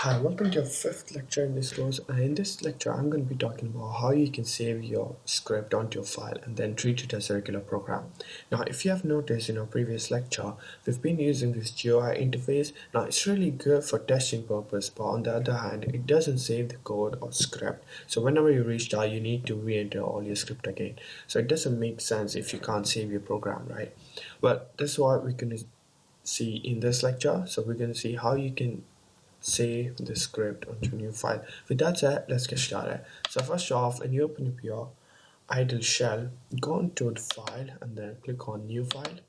Hi, welcome to your fifth lecture in this course. In this lecture, I'm going to be talking about how you can save your script onto your file and then treat it as a regular program. Now, if you have noticed in our previous lecture, we've been using this GUI interface. Now, it's really good for testing purpose, but on the other hand, it doesn't save the code or script. So whenever you restart, you need to re-enter all your script again. So it doesn't make sense if you can't save your program, right? But that's what we're going to see in this lecture. So we're going to see how you can save the script onto a new file. With that said, let's get started. So first off, when you open up your idle shell, go into the file and then click on new file.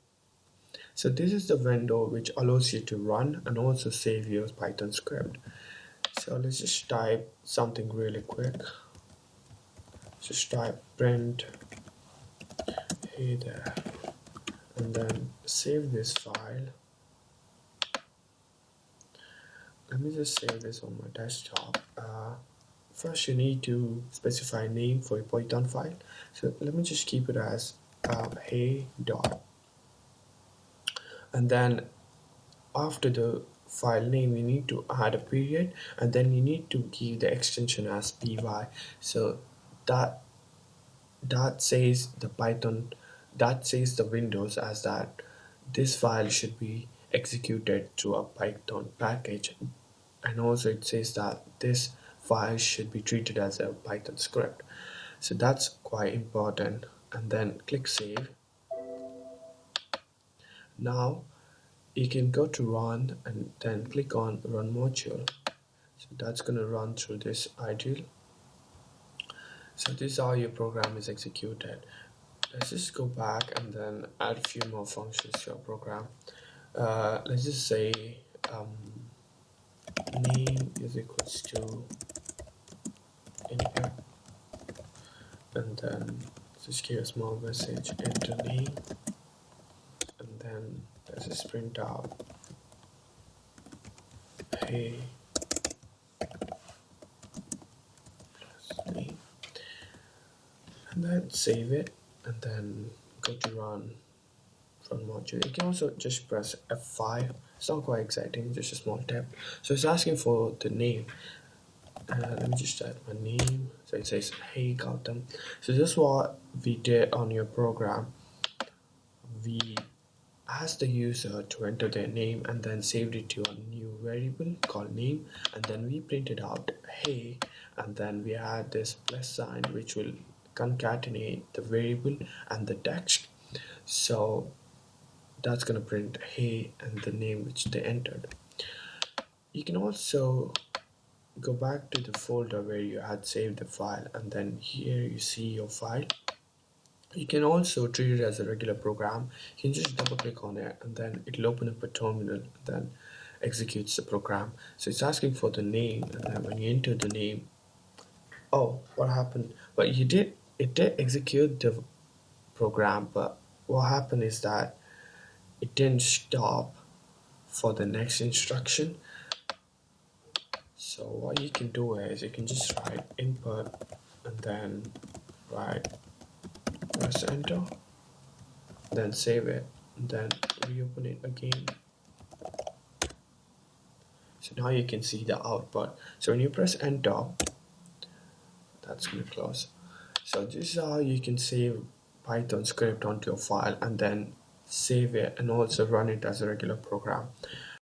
So this is the window which allows you to run and also save your Python script. So let's just type something really quick. Just type print hey there and then save this file. Let me just save this on my desktop. First, you need to specify a name for your Python file. So let me just keep it as hey dot, and then after the file name, you need to add a period, and then you need to give the extension as py. So that that says the Python, that says the Windows as that this file should be executed through a Python package, and also it says that this file should be treated as a Python script. So that's quite important. And then click save. Now you can go to run and then click on run module. So that's going to run through this idle. So this is how your program is executed. Let's just go back and then add a few more functions to your program. Let's just say name is equals to input, and then just give a small message enter name, and then let's just print out hey plus name, and then save it and then go to run module. You can also just press F5. It's not quite exciting, just a small tab. So it's asking for the name. Let me just type my name. So it says hey Gautam. So this is what we did on your program. We asked the user to enter their name and then saved it to a new variable called name, and then we printed out hey, and then we had this plus sign which will concatenate the variable and the text. So that's gonna print hey and the name which they entered. You can also go back to the folder where you had saved the file, and then here you see your file. You can also treat it as a regular program. You can just double click on it and then it'll open up a terminal and then executes the program. So it's asking for the name, and then when you enter the name, oh, what happened? But it did execute the program, but what happened is that it didn't stop for the next instruction. So what you can do is you can just write input and then write press enter, then save it, and then reopen it again. So now you can see the output. So when you press enter, that's going to close. So this is how you can save Python script onto your file and then save it and also run it as a regular program.